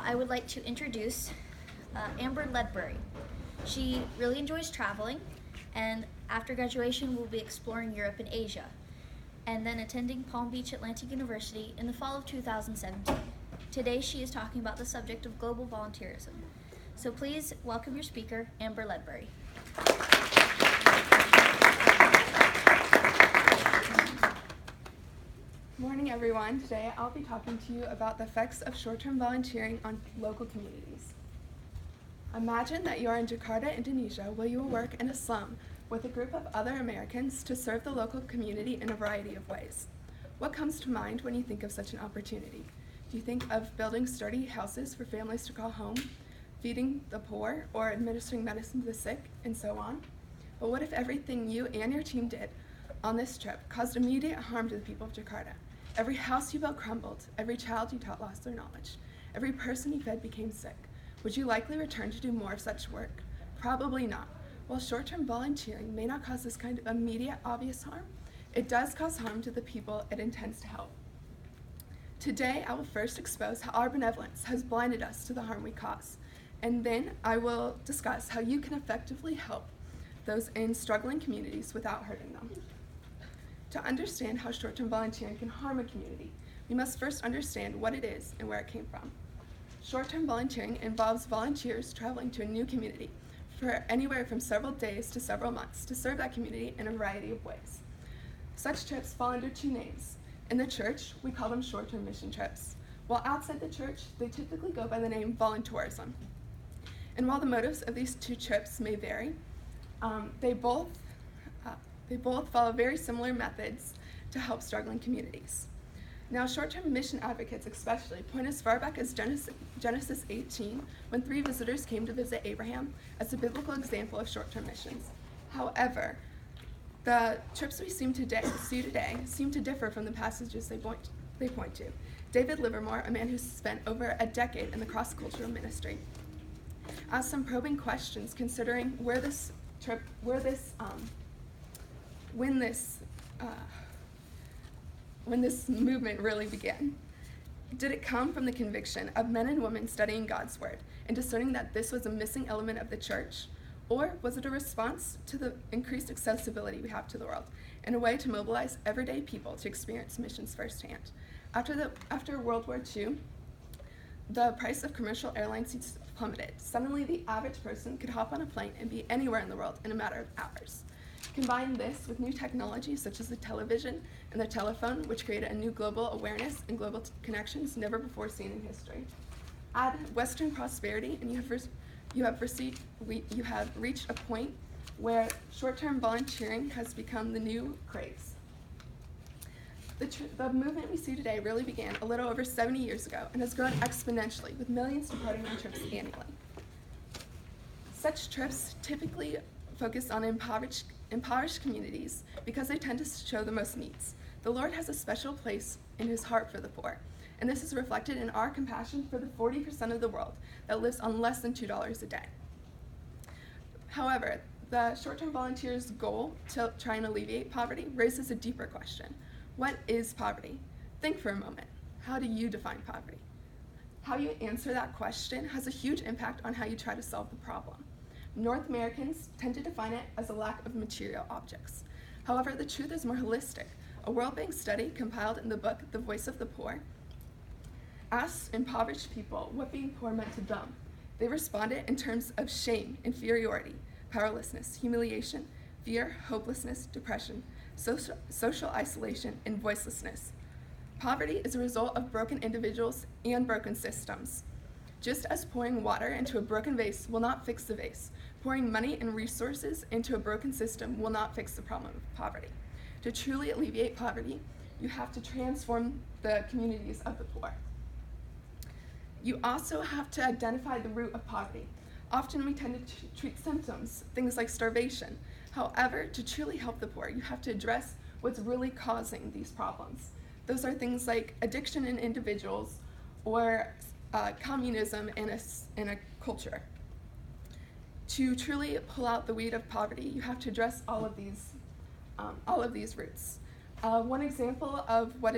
I would like to introduce Amber Ledbury. She really enjoys traveling, and after graduation will be exploring Europe and Asia, and then attending Palm Beach Atlantic University in the fall of 2017. Today she is talking about the subject of global volunteerism. So please welcome your speaker, Amber Ledbury. Good morning, everyone. Today I'll be talking to you about the effects of short-term volunteering on local communities. Imagine that you are in Jakarta, Indonesia, where you will work in a slum with a group of other Americans to serve the local community in a variety of ways. What comes to mind when you think of such an opportunity? Do you think of building sturdy houses for families to call home, feeding the poor, or administering medicine to the sick, and so on? But what if everything you and your team did on this trip caused immediate harm to the people of Jakarta? Every house you built crumbled, every child you taught lost their knowledge, every person you fed became sick. Would you likely return to do more of such work? Probably not. While short-term volunteering may not cause this kind of immediate, obvious harm, it does cause harm to the people it intends to help. Today, I will first expose how our benevolence has blinded us to the harm we cause, and then I will discuss how you can effectively help those in struggling communities without hurting them. To understand how short-term volunteering can harm a community, we must first understand what it is and where it came from. Short-term volunteering involves volunteers traveling to a new community for anywhere from several days to several months to serve that community in a variety of ways. Such trips fall under two names. In the church, we call them short-term mission trips, while outside the church, they typically go by the name voluntourism. And while the motives of these two trips may vary, they both follow very similar methods to help struggling communities. Now, short-term mission advocates especially point as far back as Genesis 18, when 3 visitors came to visit Abraham, as a biblical example of short-term missions. However, the trips we see today seem to differ from the passages they point to. David Livermore, a man who spent over a decade in the cross-cultural ministry, asked some probing questions considering when this movement really began. Did it come from the conviction of men and women studying God's word and discerning that this was a missing element of the church? Or was it a response to the increased accessibility we have to the world and a way to mobilize everyday people to experience missions firsthand? After World War II, the price of commercial airline seats plummeted. Suddenly, the average person could hop on a plane and be anywhere in the world in a matter of hours. Combine this with new technologies such as the television and the telephone, which created a new global awareness and global connections never before seen in history. Add Western prosperity, and you have reached a point where short-term volunteering has become the new craze. The movement we see today really began a little over 70 years ago and has grown exponentially, with millions departing on trips annually. Such trips typically focus on impoverished communities because they tend to show the most needs. The Lord has a special place in his heart for the poor, and this is reflected in our compassion for the 40% of the world that lives on less than $2 a day. However, the short-term volunteers' goal to try and alleviate poverty raises a deeper question. What is poverty? Think for a moment. How do you define poverty? How you answer that question has a huge impact on how you try to solve the problem. North Americans tend to define it as a lack of material objects. However, the truth is more holistic. A World Bank study compiled in the book The Voice of the Poor asked impoverished people what being poor meant to them. They responded in terms of shame, inferiority, powerlessness, humiliation, fear, hopelessness, depression, social isolation, and voicelessness. Poverty is a result of broken individuals and broken systems. Just as pouring water into a broken vase will not fix the vase, pouring money and resources into a broken system will not fix the problem of poverty. To truly alleviate poverty, you have to transform the communities of the poor. You also have to identify the root of poverty. Often we tend to treat symptoms, things like starvation. However, to truly help the poor, you have to address what's really causing these problems. Those are things like addiction in individuals or communism in a culture. To truly pull out the weed of poverty, you have to address all of these roots. One example of what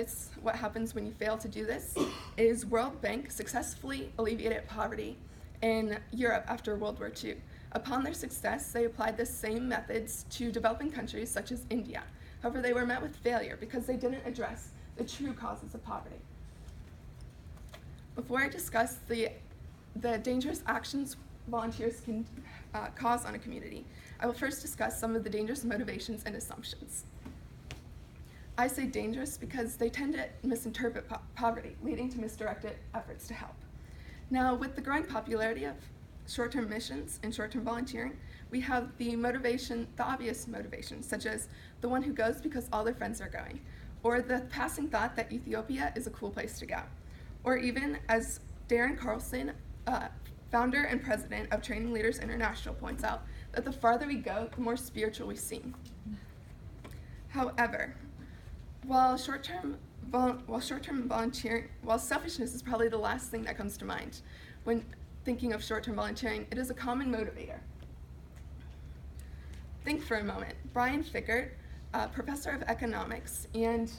happens when you fail to do this is World Bank successfully alleviated poverty in Europe after World War II. Upon their success, they applied the same methods to developing countries such as India. However, they were met with failure because they didn't address the true causes of poverty. Before I discuss the dangerous actions volunteers can cause on a community, I will first discuss some of the dangerous motivations and assumptions. I say dangerous because they tend to misinterpret poverty, leading to misdirected efforts to help. Now, with the growing popularity of short-term missions and short-term volunteering, we have the obvious motivation, such as the one who goes because all their friends are going, or the passing thought that Ethiopia is a cool place to go, or even, as Darren Carlson, founder and president of Training Leaders International, points out, that the farther we go, the more spiritual we seem. However, while selfishness is probably the last thing that comes to mind when thinking of short-term volunteering, it is a common motivator. Think for a moment. Brian Fickert, professor of economics and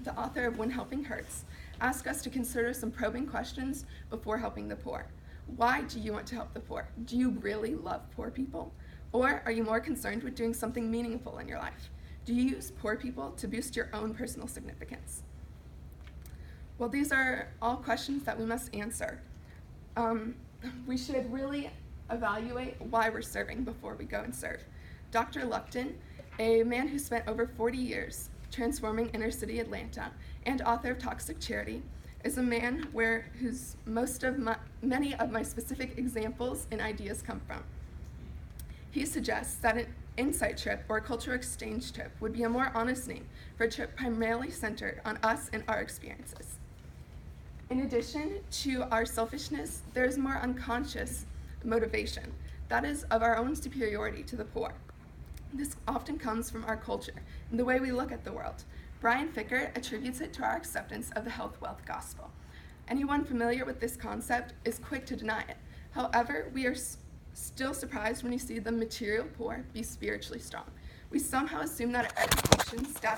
the author of When Helping Hurts, asked us to consider some probing questions before helping the poor. Why do you want to help the poor? Do you really love poor people? Or are you more concerned with doing something meaningful in your life? Do you use poor people to boost your own personal significance? Well, these are all questions that we must answer. We should really evaluate why we're serving before we go and serve. Dr. Lupton, a man who spent over 40 years transforming inner city Atlanta and author of Toxic Charity, is a man whose many of my specific examples and ideas come from. He suggests that an insight trip or a cultural exchange trip would be a more honest name for a trip primarily centered on us and our experiences. In addition to our selfishness, there's more unconscious motivation, that is, of our own superiority to the poor. This often comes from our culture and the way we look at the world. Brian Fickert attributes it to our acceptance of the health wealth gospel. Anyone familiar with this concept is quick to deny it. However, we are still surprised when you see the material poor be spiritually strong. We somehow assume that education, status,